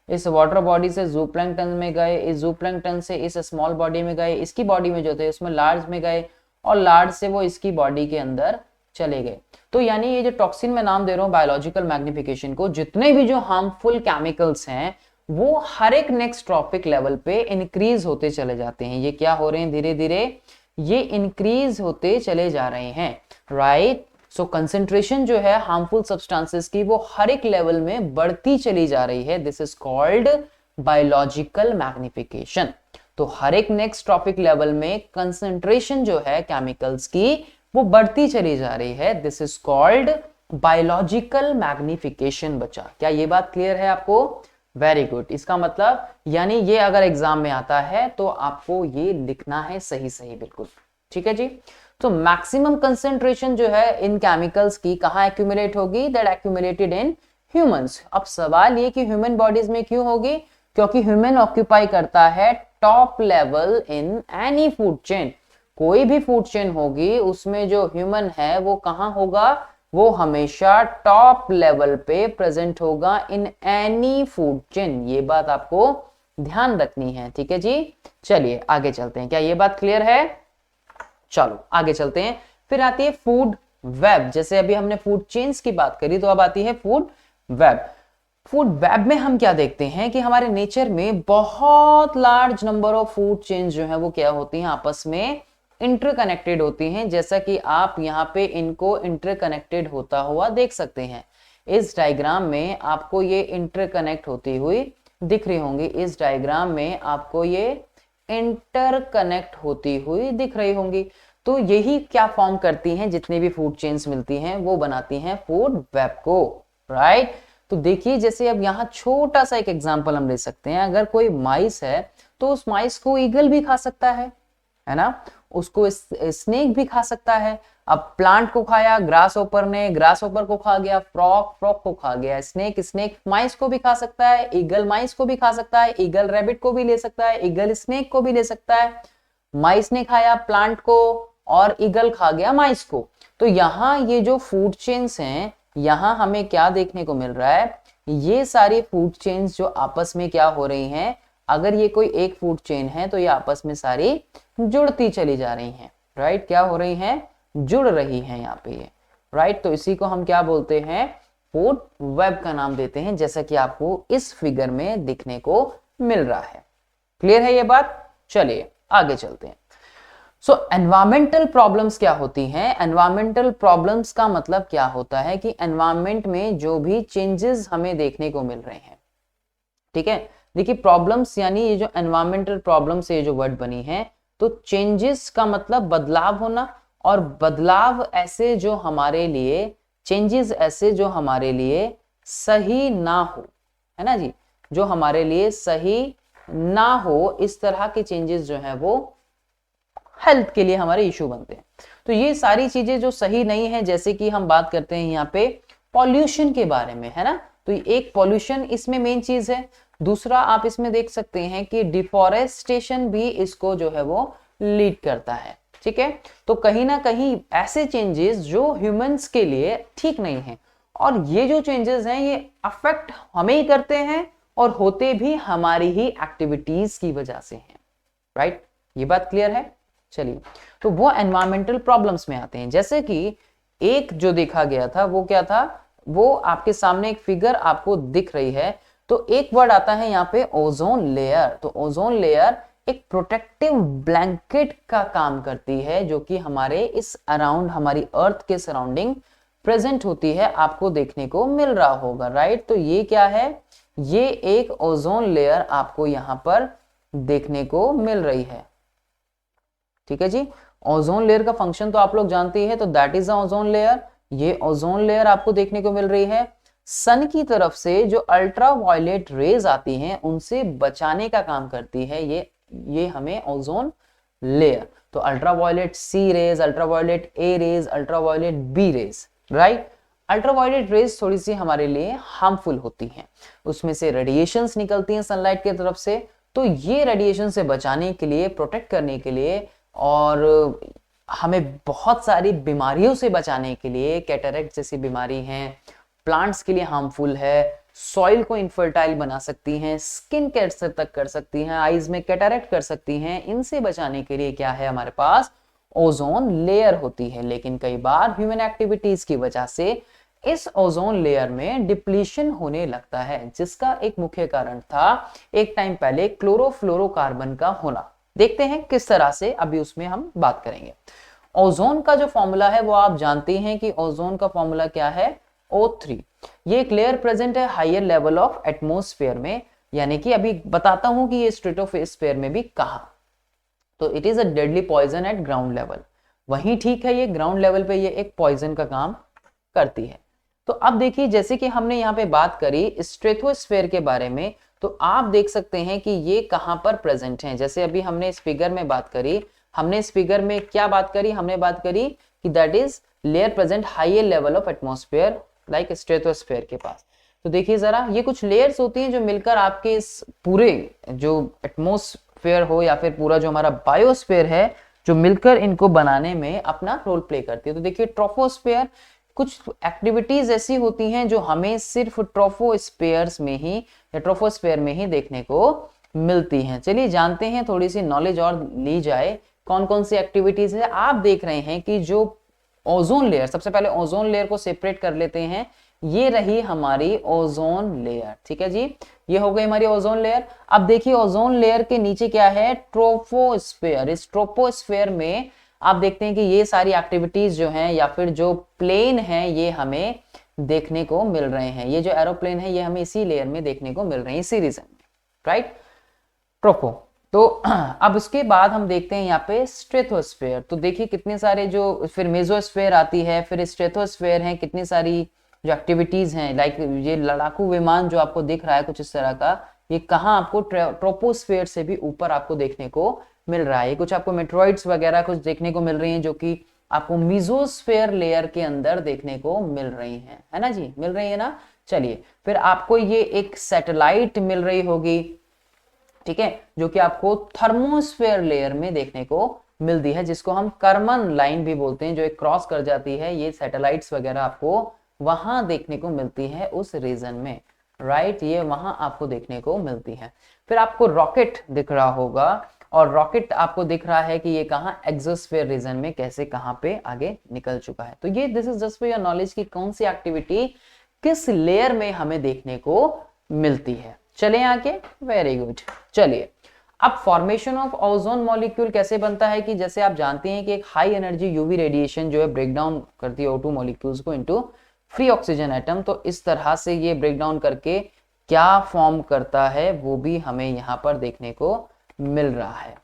इस वाटर बॉडी से जूप्लैंक्टन में गए, इस जूप्लैंक्टन से इस स्मॉल बॉडी में गए, इसकी बॉडी में जो थे उसमें लार्ज में गए, और लार्ज से वो इसकी बॉडी के अंदर चले गए। तो यानी ये जो टॉक्सिन में नाम दे रहा हूं बायोलॉजिकल मैग्निफिकेशन को, जितने भी जो हार्मफुल केमिकल्स हैं वो हर एक नेक्स्ट ट्रॉपिक लेवल पे इंक्रीज होते चले जाते हैं। ये क्या हो रहे हैं, धीरे धीरे ये इंक्रीज होते चले जा रहे हैं, राइट। सो कंसेंट्रेशन जो है हार्मफुल सब्सटेंसेस की वो हर एक लेवल में बढ़ती चली जा रही है, this is called biological magnification. तो हर एक नेक्स्ट ट्रॉपिक लेवल में कंसेंट्रेशन जो है केमिकल्स की वो बढ़ती चली जा रही है, this is called biological magnification. बचा, क्या ये बात क्लियर है आपको, वेरी गुड। इसका मतलब यानी ये अगर एग्जाम में आता है तो आपको ये लिखना है सही सही, बिल्कुल ठीक है जी। तो मैक्सिमम कंसेंट्रेशन जो है इन केमिकल्स की कहां एक्यूमुलेट होगी, दैट एक्यूमुलेटेड इन ह्यूमंस। अब सवाल ये कि ह्यूमन बॉडीज में क्यों होगी, क्योंकि ह्यूमन ऑक्यूपाई करता है top level in any food chain. कोई भी फूड चेन होगी उसमें जो ह्यूमन है वो कहां होगा, वो हमेशा टॉप लेवल पे प्रेजेंट होगा इन एनी फूड चेन। ये बात आपको ध्यान रखनी है, ठीक है जी। चलिए आगे चलते हैं, क्या ये बात क्लियर है, चलो आगे चलते हैं। फिर आती है फूड वेब। जैसे अभी हमने फूड चेन्स की बात करी, तो अब आती है फूड वेब। फूड वेब में हम क्या देखते हैं कि हमारे नेचर में बहुत large number of food chains जो है वो क्या होती हैं, आपस में इंटरकनेक्टेड होती हैं। जैसा कि आप यहाँ पे इनको इंटरकनेक्टेड होता हुआ देख सकते हैं। इस डायग्राम में आपको ये इंटरकनेक्ट होती हुई दिख रही होंगी, इस डायग्राम में आपको ये इंटरकनेक्ट होती हुई दिख रही होंगी। तो यही क्या फॉर्म करती हैं, जितनी भी फूड चेन्स मिलती हैं वो बनाती हैं फूड वेब को, राइट। तो देखिए जैसे अब यहाँ छोटा सा एक एग्जांपल हम ले सकते हैं। अगर कोई माइस है तो उस माइस को ईगल भी खा सकता है ना, उसको स्नेक भी खा सकता है। अब प्लांट को खाया ग्रास ओपर ने, ग्रास ओपर को खा गया फ्रॉग, फ्रॉग को खा गया स्नेक, स्नेक माइस को भी खा सकता है, ईगल माइस को भी खा सकता है, ईगल रैबिट को भी ले सकता है, ईगल स्नेक को भी ले सकता है। माइस ने खाया प्लांट को और ईगल खा गया माइस को। तो यहाँ ये जो फूड चेन्स हैं, यहाँ हमें क्या देखने को मिल रहा है, ये सारी फूड चेन्स जो आपस में क्या हो रही हैं, अगर ये कोई एक फूड चेन है तो ये आपस में सारी जुड़ती चली जा रही हैं, राइट। क्या हो रही हैं, जुड़ रही हैं यहाँ पे ये, राइट। तो इसी को हम क्या बोलते हैं, फूड वेब का नाम देते हैं, जैसा कि आपको इस फिगर में दिखने को मिल रहा है। क्लियर है ये बात, चलिए आगे चलते हैं। सो एनवायरमेंटल प्रॉब्लम्स क्या होती हैं, एनवायरमेंटल प्रॉब्लम्स का मतलब क्या होता है कि एनवायरमेंट में जो भी चेंजेस हमें देखने को मिल रहे हैं, ठीक है। देखिए प्रॉब्लम्स यानी ये जो एनवायरमेंटल प्रॉब्लम से ये जो वर्ड बनी है, तो चेंजेस का मतलब बदलाव होना, और बदलाव ऐसे जो हमारे लिए, चेंजेस ऐसे जो हमारे लिए सही ना हो, है ना जी, जो हमारे लिए सही ना हो, इस तरह के चेंजेस जो है वो हेल्थ के लिए हमारे इशू बनते हैं। तो ये सारी चीजें जो सही नहीं है, जैसे कि हम बात करते हैं यहाँ पे पॉल्यूशन के बारे में, है ना। तो एक पॉल्यूशन इसमें मेन चीज है। दूसरा आप इसमें देख सकते हैं कि डिफॉरेस्टेशन भी इसको जो है वो लीड करता है, ठीक है। तो कहीं ना कहीं ऐसे चेंजेस जो ह्यूमंस के लिए ठीक नहीं है, और ये जो चेंजेस हैं ये अफेक्ट हमें ही करते हैं और होते भी हमारी ही एक्टिविटीज की वजह से हैं, राइट। ये बात क्लियर है। चलिए, तो वो एनवायरमेंटल प्रॉब्लम्स में आते हैं। जैसे कि एक जो देखा गया था वो क्या था, वो आपके सामने एक फिगर आपको दिख रही है। तो एक वर्ड आता है यहाँ पे ओजोन लेयर। तो ओजोन लेयर एक प्रोटेक्टिव ब्लैंकेट का काम करती है, जो कि हमारे इस अराउंड, हमारी अर्थ के सराउंडिंग प्रेजेंट होती है, आपको देखने को मिल रहा होगा, राइट। तो ये क्या है, ये एक ओजोन लेयर आपको यहां पर देखने को मिल रही है, ठीक है जी। ओजोन लेयर का फंक्शन तो आप लोग जानते ही है, तो that is the ozone layer. ये ओजोन लेयर आपको देखने को मिल रही है। सन की तरफ से जो अल्ट्रा वायलेट रेज आती हैं उनसे बचाने का काम करती है ये हमें ओजोन लेयर। तो ultraviolet C rays, ultraviolet A rays, ultraviolet B rays, right. Ultraviolet rays थोड़ी सी हमारे लिए हार्मफुल होती हैं, उसमें से रेडिएशंस निकलती हैं सनलाइट की तरफ से। तो ये रेडिएशन से बचाने के लिए, प्रोटेक्ट करने के लिए, और हमें बहुत सारी बीमारियों से बचाने के लिए, कैटरेक्ट जैसी बीमारी हैं, प्लांट्स के लिए हार्मफुल है, सॉइल को इनफर्टाइल बना सकती हैं, स्किन कैंसर तक कर सकती हैं, आईज में कैटरेक्ट कर सकती हैं, इनसे बचाने के लिए क्या है हमारे पास, ओजोन लेयर होती है। लेकिन कई बार ह्यूमन एक्टिविटीज की वजह से इस ओजोन लेयर में डिप्लीशन होने लगता है, जिसका एक मुख्य कारण था एक टाइम पहले क्लोरोफ्लोरोकार्बन का होना। देखते हैं किस तरह से, अभी उसमें हम बात करेंगे। ओजोन का जो फॉर्मूला है वो आप जानते हैं कि ओजोन का फॉर्मूला क्या है, O3। ये एक लेयर प्रेजेंट है हायर लेवल ऑफ एटमॉस्फेयर में, यानी कि अभी बताता हूं कि ये स्ट्रेटोस्फेयर में भी कहां। तो it is a deadly poison at ground level. वहीं ठीक है, ये ग्राउंड लेवल पे ये एक पॉइजन का काम करती है। तो अब देखिए, जैसे कि हमने यहाँ पे बात करी स्ट्रेटोस्फेयर के बारे में, तो आप देख सकते हैं कि ये कहां पर प्रेजेंट हैं। जैसे अभी हमने इस फिगर में बात करी, हमने इस फिगर में क्या बात करी, हमने बात करी कि that is layer present higher level of atmosphere like stratosphere के पास। तो देखिए जरा, ये कुछ लेयर्स होती हैं जो मिलकर आपके इस पूरे जो एटमॉस्फेयर हो या फिर पूरा जो हमारा बायोस्फेयर है, जो मिलकर इनको बनाने में अपना रोल प्ले करती है। तो देखिए ट्रोपोस्फेयर, कुछ एक्टिविटीज ऐसी होती हैं जो हमें सिर्फ ट्रोपोस्फेयर्स में ही या ट्रोपोस्फेयर में ही देखने को मिलती हैं। चलिए जानते हैं, थोड़ी सी नॉलेज और ली जाए, कौन कौन सी एक्टिविटीज है। आप देख रहे हैं कि जो ओजोन लेयर, सबसे पहले ओजोन लेयर को सेपरेट कर लेते हैं। ये रही हमारी ओजोन लेयर, ठीक है जी, ये हो गई हमारी ओजोन लेयर। अब देखिए ओजोन लेयर के नीचे क्या है, ट्रोपोस्फेयर। इस ट्रोपोस्फेयर में आप देखते हैं कि ये सारी एक्टिविटीज जो हैं या फिर जो प्लेन है ये हमें देखने को मिल रहे हैं। ये जो एरोप्लेन है ये हमें इसी लेयर में देखने को मिल रहे हैं, इसी रीजन में, राइट, ट्रोपो। तो अब उसके बाद हम देखते हैं यहाँ पे स्ट्रेटोस्फेयर। तो देखिए कितने सारे जो, फिर मेसोस्फेयर आती है, फिर स्ट्रेटोस्फेयर है, कितनी सारी जो एक्टिविटीज हैं, लाइक ये लड़ाकू विमान जो आपको दिख रहा है कुछ इस तरह का, ये कहाँ आपको ट्रोपोस्फेयर से भी ऊपर आपको देखने को मिल रहा है। ये कुछ आपको मेट्रॉइड्स वगैरह कुछ देखने को मिल रही हैं, जो कि आपको मेसोस्फेयर लेयर के अंदर देखने को मिल रही हैं, है ना जी, मिल रही है ना। चलिए, फिर आपको ये एक सैटेलाइट मिल रही होगी, ठीक है, जो कि आपको थर्मोस्फेयर लेयर में देखने को मिलती है, जिसको हम कर्मन लाइन भी बोलते हैं, जो एक क्रॉस कर जाती है। ये सैटेलाइट्स वगैरह आपको वहां देखने को मिलती है उस रीजन में, राइट, ये वहां आपको देखने को मिलती है। फिर आपको रॉकेट दिख रहा होगा, और रॉकेट आपको दिख रहा है कि ये कहाँ, एक्सोस्फेयर रीजन में कैसे कहाँ पे आगे निकल चुका है। तो ये this is just for your knowledge कि कौन सी एक्टिविटी किस लेयर में हमें देखने को मिलती है। चले आगे, वेरी गुड। चलिए, अब फॉर्मेशन ऑफ ओजोन मॉलिक्यूल कैसे बनता है, कि जैसे आप जानते हैं कि एक हाई एनर्जी यूवी रेडिएशन जो है ब्रेक डाउन करती है O2 मॉलिक्यूल्स को इनटू फ्री ऑक्सीजन एटम। तो इस तरह से ये ब्रेक डाउन करके क्या फॉर्म करता है वो भी हमें यहाँ पर देखने को मिल रहा है,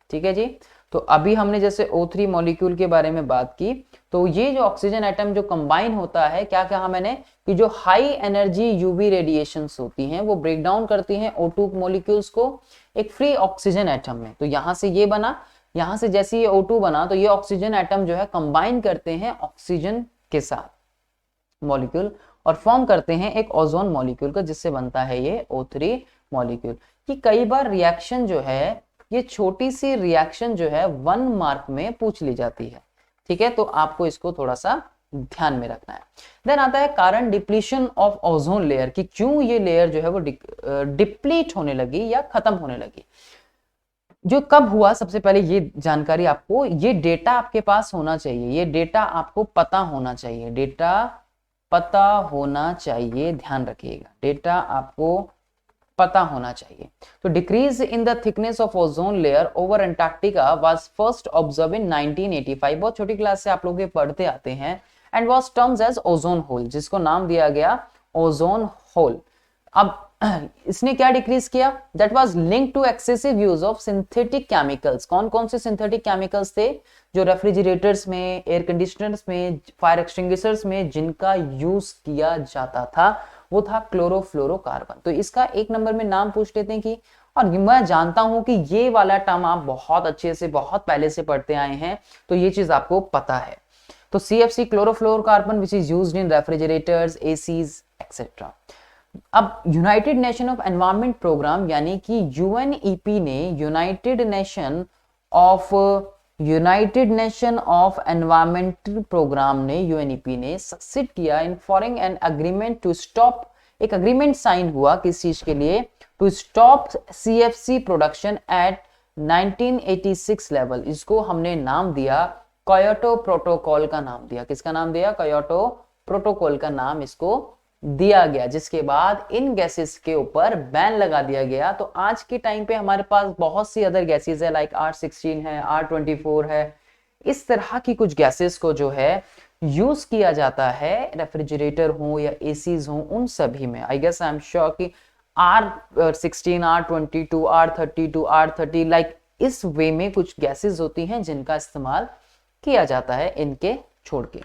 ठीक है जी। तो अभी हमने जैसे O3 मॉलिक्यूल के बारे में बात की, तो ये जो ऑक्सीजन एटम जो कंबाइन होता है, क्या कहा मैंने कि जो हाई एनर्जी यूवी रेडिएशंस होती हैं वो ब्रेक डाउन करती हैं O2 मॉलिक्यूल्स को एक फ्री ऑक्सीजन एटम में। तो यहां से ये बना, यहां से जैसे ये O2 बना तो ये ऑक्सीजन एटम जो है कंबाइन करते हैं ऑक्सीजन के साथ मॉलिक्यूल और फॉर्म करते हैं एक ओजोन मॉलिक्यूल का, जिससे बनता है ये O3 मॉलिक्यूल। कि कई बार रिएक्शन जो है, ये छोटी सी रिएक्शन जो है 1 मार्क में पूछ ली जाती है, ठीक है, तो आपको इसको थोड़ा सा ध्यान में रखना है। देन आता है कारण डिप्लीशन ऑफ ओजोन लेयर, कि क्यों ये लेयर जो है वो डिप्लीट होने लगी या खत्म होने लगी, जो कब हुआ। सबसे पहले ये जानकारी आपको, ये डेटा आपके पास होना चाहिए, ये डेटा आपको पता होना चाहिए, डेटा पता होना चाहिए, ध्यान रखिएगा, डेटा आपको पता होना चाहिए। तो decrease in the thickness of ozone layer over Antarctica was first observe in 1985। बहुत छोटी क्लास से आप लोग ये पढ़ते आते हैं। And was terms as ozone hole, जिसको नाम दिया गया ओजोन होल। अब इसने क्या डिक्रीज किया, that was linked to excessive use of synthetic chemicals. कौन कौन से सिंथेटिक केमिकल्स थे जो रेफ्रिजरेटर्स में, एयर कंडीशनर्स में, फायर एक्सटिंग्विशर्स में जिनका यूज किया जाता था, वो था क्लोरोफ्लोरोकार्बन। तो इसका 1 नंबर में नाम पूछ लेते हैं कि, और मैं जानता हूं कि ये वाला टर्म आप बहुत अच्छे से बहुत पहले से पढ़ते आए हैं, तो ये चीज आपको पता है। तो CFC chlorofluorocarbon which is used in refrigerators, ACs etcetera. अब united nation of environment programme यानी कि UNEP ने united nation of environmental programme ने, UNEP ने सक्सीड किया in forging an agreement to stop, एक अग्रीमेंट साइन हुआ किस चीज के लिए, to stop CFC production at 1986 level. इसको हमने नाम दिया क्योटो प्रोटोकॉल का नाम दिया। किसका नाम दिया, क्योटो प्रोटोकॉल का नाम इसको दिया गया, जिसके बाद इन गैसेस के ऊपर बैन लगा दिया गया। तो आज के टाइम पे हमारे पास बहुत सी अदर गैसेस है, लाइक R16 है, R24 है, इस तरह की कुछ गैसेस को जो है यूज किया जाता है, रेफ्रिजरेटर हो या एसीज हो, उन सभी में। I guess I am sure कि R16, R22, R32, R30 like इस वे में कुछ गैसेस होती हैं जिनका इस्तेमाल किया जाता है इनके छोड़ के।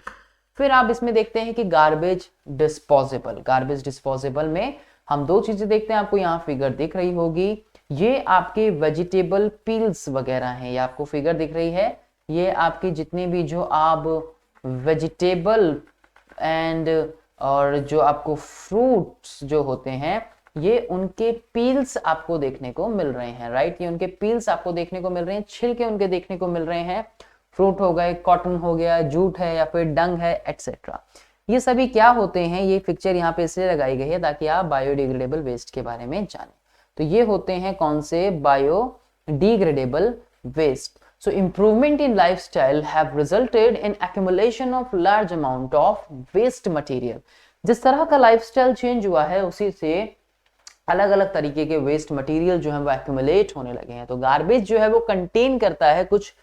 फिर आप इसमें देखते हैं कि गार्बेज डिस्पोजेबल में हम 2 चीजें देखते हैं, आपको यहाँ फिगर दिख रही होगी, ये आपके वेजिटेबल पील्स वगैरह हैं, ये आपको फिगर दिख रही है, ये आपके जितने भी जो आप वेजिटेबल एंड और जो आपको फ्रूट्स जो होते हैं, ये उनके पील्स आपको देखने को मिल रहे हैं, राइट, ये उनके पील्स आपको देखने को मिल रहे हैं, छिलके उनके देखने को मिल रहे हैं। फ्रूट हो गए, कॉटन हो गया, जूट है या फिर डंग है एक्सेट्रा, ये सभी क्या होते हैं। ये पिक्चर यहाँ पे इसलिए लगाई गई है ताकि आप बायोडिग्रेडेबल वेस्ट के बारे में जानें। तो ये होते हैं कौन से, biodegradable waste. So improvement in lifestyle have resulted in accumulation of large amount of waste material. जिस तरह का लाइफस्टाइल चेंज हुआ है उसी से अलग अलग तरीके के वेस्ट मटेरियल जो है वो एक्यूमुलेट होने लगे हैं। तो गार्बेज जो है वो कंटेन करता है कुछ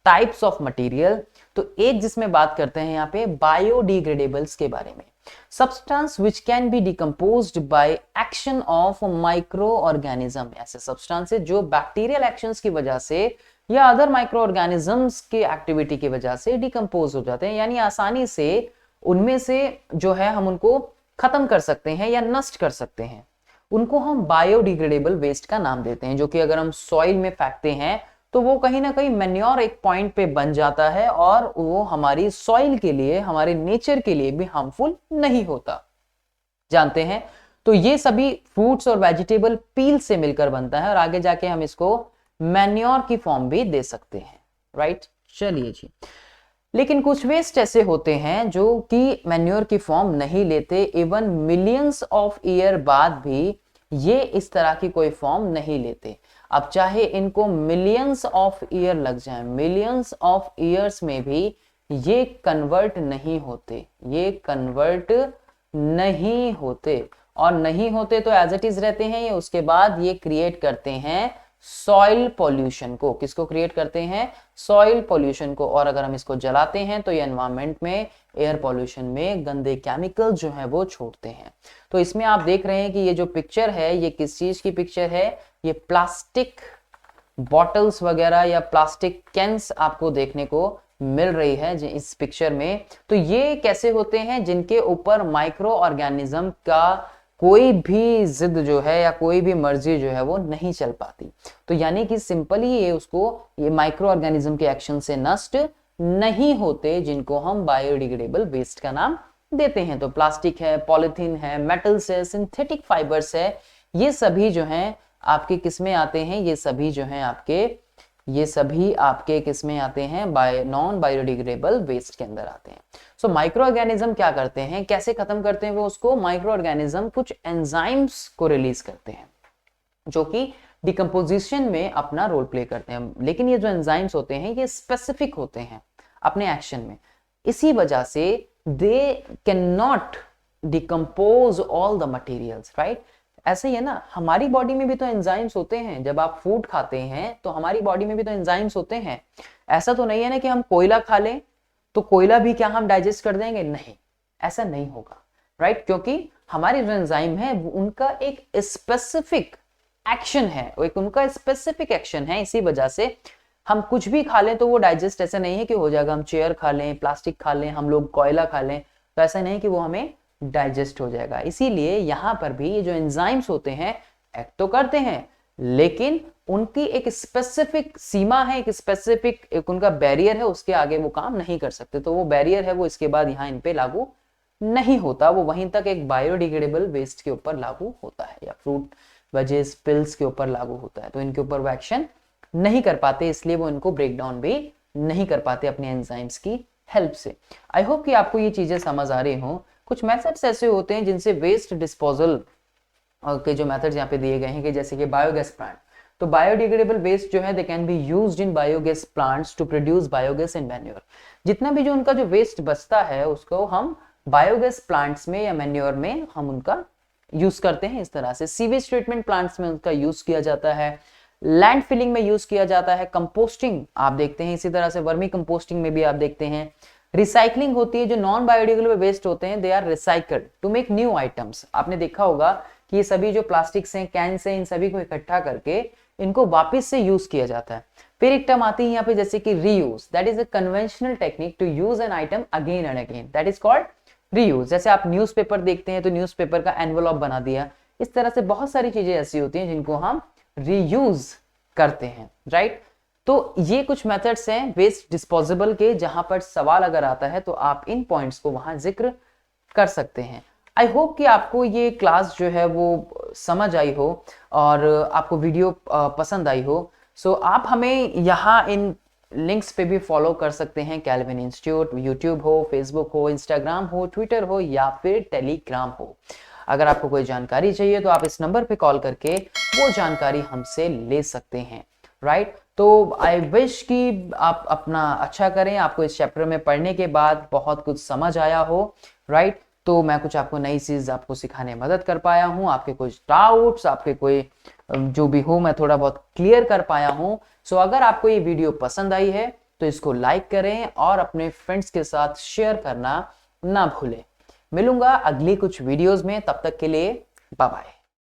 टाइप्स ऑफ मटेरियल। तो एक जिसमें बात करते हैं यहाँ पे बायोडिग्रेडेबल्स के बारे में, substance which can be decomposed by action of micro organism. ऐसे सब्सटेंसेस जो बैक्टीरियल एक्शंस की वजह से या अदर माइक्रो ऑर्गेनिजम्स की एक्टिविटी की वजह से डिकम्पोज हो जाते हैं, यानी आसानी से उनमें से जो है हम उनको खत्म कर सकते हैं या नष्ट कर सकते हैं, उनको हम बायोडिग्रेडेबल वेस्ट का नाम देते हैं। जो कि अगर हम सॉइल में फेंकते हैं तो वो कहीं ना कहीं मैन्योर एक पॉइंट पे बन जाता है और वो हमारी सॉइल के लिए, हमारे नेचर के लिए भी हार्मफुल नहीं होता, जानते हैं। तो ये सभी फ्रूट्स और वेजिटेबल पील से मिलकर बनता है और आगे जाके हम इसको मैन्योर की फॉर्म भी दे सकते हैं, राइट। चलिए जी, लेकिन कुछ वेस्ट ऐसे होते हैं जो कि मैन्योर की फॉर्म नहीं लेते, इवन मिलियंस ऑफ ईयर बाद भी ये इस तरह की कोई फॉर्म नहीं लेते। अब चाहे इनको मिलियंस ऑफ ईयर लग जाए, मिलियंस ऑफ ईयर्स में भी ये कन्वर्ट नहीं होते, ये कन्वर्ट नहीं होते, और नहीं होते तो एज इट इज रहते हैं ये। उसके बाद ये क्रिएट करते हैं सॉइल पॉल्यूशन को। किसको क्रिएट करते हैं, सॉइल पॉल्यूशन को। और अगर हम इसको जलाते हैं तो ये एनवायरनमेंट में, एयर पॉल्यूशन में गंदे केमिकल जो है वो छोड़ते हैं। तो इसमें आप देख रहे हैं कि ये जो पिक्चर है ये किस चीज की पिक्चर है, ये प्लास्टिक बॉटल्स वगैरह या प्लास्टिक कैंस आपको देखने को मिल रही है इस पिक्चर में। तो ये कैसे होते हैं, जिनके ऊपर माइक्रो ऑर्गेनिज्म का कोई भी जिद जो है या कोई भी मर्जी जो है वो नहीं चल पाती। तो यानी कि सिंपली ये माइक्रो ऑर्गेनिज्म के एक्शन से नष्ट नहीं होते, जिनको हम बायोडिग्रेडेबल वेस्ट का नाम देते हैं। तो प्लास्टिक है, पॉलिथीन है, मेटल्स है, सिंथेटिक फाइबर्स है, ये सभी जो हैं आपके किस में आते हैं, ये सभी आपके किस में आते हैं, नॉन बायोडिग्रेडेबल वेस्ट के अंदर आते हैं। सो माइक्रो ऑर्गेनिज्म क्या करते हैं, कैसे खत्म करते हैं वो उसको, माइक्रो ऑर्गेनिज्म कुछ एंजाइम्स को रिलीज करते हैं जो कि डिकम्पोजिशन में अपना रोल प्ले करते हैं। लेकिन ये जो एंजाइम्स होते हैं ये स्पेसिफिक होते हैं अपने एक्शन में, इसी वजह से they can not decompose all the materials, right. ऐसे ही है ना, हमारी बॉडी में भी तो एंजाइम्स होते हैं। जब आप फूड खाते हैं तो हमारी बॉडी में भी तो एंजाइम्स होते हैं। ऐसा तो नहीं है ना कि हम कोयला खा लें तो कोयला भी क्या हम डाइजेस्ट कर देंगे, नहीं, ऐसा नहीं होगा, राइट। क्योंकि हमारे जो एंजाइम है उनका एक स्पेसिफिक एक्शन है, उनका स्पेसिफिक एक्शन है। इसी वजह से हम कुछ भी खा लें तो वो डाइजेस्ट ऐसा नहीं है कि हो जाएगा। हम चेयर खा लें, प्लास्टिक खा लें, हम लोग कोयला खा लें तो ऐसा नहीं कि वो हमें डाइजेस्ट हो जाएगा। इसीलिए यहां पर भी ये जो एंजाइम्स होते हैं एक्ट तो करते हैं, लेकिन उनकी एक स्पेसिफिक सीमा है, एक स्पेसिफिक एक उनका बैरियर है, उसके आगे वो काम नहीं कर सकते। तो वो बैरियर है वो इसके बाद यहाँ इन पे लागू नहीं होता, वो वहीं तक एक बायोडिग्रेडेबल वेस्ट के ऊपर लागू होता है या फ्रूट वेजेस पिल्स के ऊपर लागू होता है। तो इनके ऊपर वो एक्शन नहीं कर पाते, इसलिए वो इनको ब्रेक डाउन भी नहीं कर पाते अपने एंजाइम्स की हेल्प से। आई होप कि आपको ये चीजें समझ आ रही हो। कुछ मेथड्स ऐसे होते हैं जिनसे वेस्ट डिस्पोजल के जो मेथड्स यहाँ पे दिए गए हैं कि जैसे कि बायोगैस प्लांट, तो बायोडिग्रेडेबल वेस्ट जो है they can be used in biogas plants to produce biogas and manure. जितना भी जो उनका जो वेस्ट बचता है उसको हम बायोगैस प्लांट्स में या मैन्योर में हम उनका यूज करते हैं। इस तरह से सीवेज ट्रीटमेंट प्लांट्स में उनका यूज किया जाता है, लैंड फिलिंग में यूज किया जाता है, कंपोस्टिंग आप देखते हैं, इसी तरह से वर्मी कंपोस्टिंग में भी आप देखते हैं। रिसाइकलिंग होती है, जो नॉन बायोडिग्रेडेबल वेस्ट होते हैं they are recycled to make new items. आपने देखा होगा कि ये सभी जो प्लास्टिक्स हैं, कैंस हैं, इन सभी को इकट्ठा करके इनको वापस से यूज किया जाता है। फिर एक टर्म आती है यहाँ पे जैसे कि reuse, that is a conventional technique to use an item again and again, that is called reuse. जैसे आप न्यूज़पेपर देखते हैं तो न्यूज़पेपर का एनवलप बना दिया, इस तरह से बहुत सारी चीजें ऐसी होती हैं जिनको हम रीयूज करते हैं, राइट। तो ये कुछ मेथड्स हैं वेस्ट डिस्पोजेबल के, जहां पर सवाल अगर आता है तो आप इन पॉइंट्स को वहां जिक्र कर सकते हैं। आई होप कि आपको ये क्लास जो है वो समझ आई हो और आपको वीडियो पसंद आई हो। सो आप हमें यहाँ इन लिंक्स पे भी फॉलो कर सकते हैं, कैल्विन इंस्टीट्यूट, यूट्यूब हो, फेसबुक हो, इंस्टाग्राम हो, ट्विटर हो या फिर टेलीग्राम हो। अगर आपको कोई जानकारी चाहिए तो आप इस नंबर पे कॉल करके वो जानकारी हमसे ले सकते हैं, राइट। तो आई विश कि आप अपना अच्छा करें, आपको इस चैप्टर में पढ़ने के बाद बहुत कुछ समझ आया हो, राइट। तो मैं कुछ आपको नई चीज आपको सिखाने में मदद कर पाया हूँ, आपके कुछ डाउट्स, आपके कोई जो भी हो मैं थोड़ा बहुत क्लियर कर पाया हूँ। सो अगर आपको ये वीडियो पसंद आई है तो इसको लाइक करें और अपने फ्रेंड्स के साथ शेयर करना ना भूलें। मिलूंगा अगली कुछ वीडियोस में, तब तक के लिए बाय बाय।